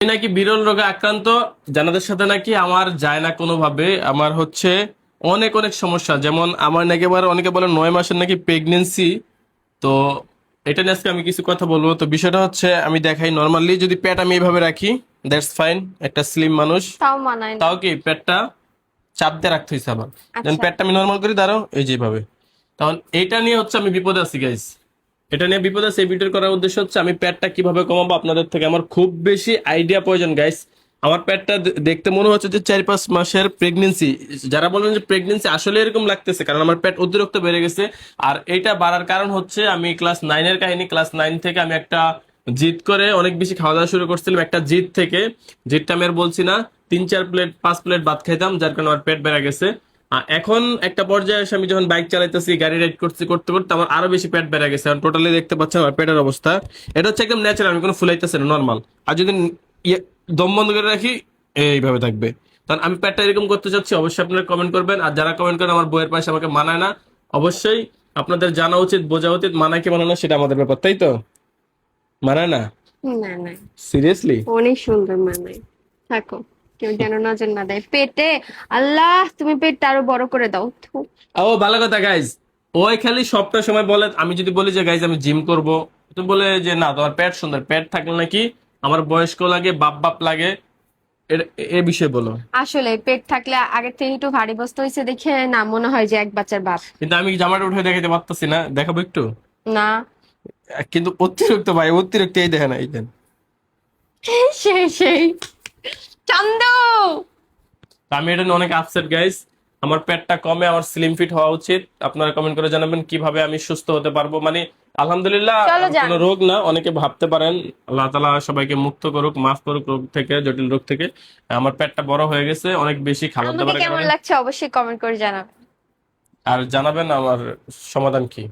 আমি নাকি বিরল রোগে আক্রান্ত, জানাদের সাথে নাকি আমার যায় না কোনোভাবে। আমার হচ্ছে অনেক অনেক সমস্যা, যেমন আমার নাকি আবার অনেকে বলে 9 মাসের নাকি প্রেগনেন্সি। তো এটা নিয়ে আজকে আমি কিছু কথা বলবো। তো বিষয়টা হচ্ছে, আমি দেখাই নর্মালি যদি পেট আমি এইভাবে রাখি, দ্যাটস ফাইন, একটা স্লিম মানুষ। তাও মানায় না। তাও কি পেটটা চাপ দিয়ে রাখতে হয়েছে আবার। যেন আচ্ছা। পেটটা আমি নর্মাল করি, দাঁড়াও এই যেভাবে। তখন এইটা নিয়ে হচ্ছে আমি বিপদে আছি গাইস। এটা নিয়ে বিপদ আছে। এই ভিডিও করার উদ্দেশ্য হচ্ছে আমি পেটটা কিভাবে কমাবো আপনাদের থেকে আমার খুব বেশি আইডিয়া প্রয়োজন গাইস। আমার পেটটা দেখতে মনে হচ্ছে যে 4-5 মাসের প্রেগনেন্সি। যারা বলেন যে প্রেগনেন্সি, আসলে এরকম লাগতেছে, কারণ আমার পেট অতিরিক্ত বেড়ে গেছে। আর এইটা বাড়ার কারণ হচ্ছে আমি ক্লাস 9-এর কাহিনী। ক্লাস 9 থেকে আমি একটা জিদ করে অনেক বেশি খাওয়া দাওয়া শুরু করছিলাম। একটা জিদ থেকে, জিদটা আমি আর বলছি না, 3-4 প্লেট 5 প্লেট ভাত খাইতাম, যার কারণে আমার পেট বেড়ে গেছে। এখন একটা পর্যায়ে এসে আমি যখন বাইক চালাইতেছি, গাড়ি রাইড করতে করতে করতে আমার আরো বেশি পেট বেড়ে গেছে। এখন টোটালি দেখতে পাচ্ছেন আমার পেটের অবস্থা। এটা হচ্ছে একদম ন্যাচারাল, আমি কোনো ফুলাইতেছি না, নর্মাল। আর যদি ইয়ে দম বন্ধ করে রাখি, এইভাবে থাকবে। কারণ আমি পেটটা এরকম করতে চাচ্ছি, অবশ্যই আপনারা কমেন্ট করবেন। আর যারা কমেন্ট করেন আমার বইয়ের পাশে আমাকে মানায় না, অবশ্যই আপনাদের জানা উচিত, বোঝা উচিত, মানায় কি মানায় না সেটা আমাদের ব্যাপার, তাই তো? মানায় না? না না, সিরিয়াসলি? অনেক সুন্দর মানায়। থাকো, কেউ যেন নজর না দেয় পেটে। আল্লাহ, তুমি পেটটা আরো বড় করে দাও। থু। ও ভালো কথা গাইজ। ওই খালি সবটা সময় বলে, আমি যদি বলি যে গাইজ আমি জিম করব, তো বলে যে না তোমার পেট সুন্দর, পেট থাকলে নাকি আমার বয়স্ক লাগে, বাপ বাপ লাগে। এ বিষয়ে বলো। আসলে পেট থাকলে আগের থেকে একটু ভারী বস্তু হয়েছে দেখে না মনে হয় যে এক বাচ্চার বাপ। কিন্তু আমি জামাটা উঠে দেখাতে পারতেছি না, দেখাবো একটু। না। কিন্তু অতিরিক্ত ভাই, অতিরিক্ত, এই দেখেন এই দেন। সেই সেই চান্দু। তো আমি এটা নিয়ে অনেক আপসেট গাইজ। আমার পেটটা কমে, আমার স্লিম ফিট হওয়া উচিত। আপনারা কমেন্ট করে জানাবেন কিভাবে আমি সুস্থ হতে পারবো। মানে আলহামদুলিল্লাহ, চলো যান। কোনো রোগ না, অনেকে ভাবতে পারেন। আল্লাহ তাআলা সবাইকে মুক্ত করুক, মাফ করুক রোগ থেকে, জটিল রোগ থেকে। আমার পেটটা বড় হয়ে গেছে অনেক বেশি খাবার আমাকে দাবারের কেমন কারণে। লাগছে অবশ্যই কমেন্ট করে জানাবেন। আর জানাবেন আমার সমাধান কি।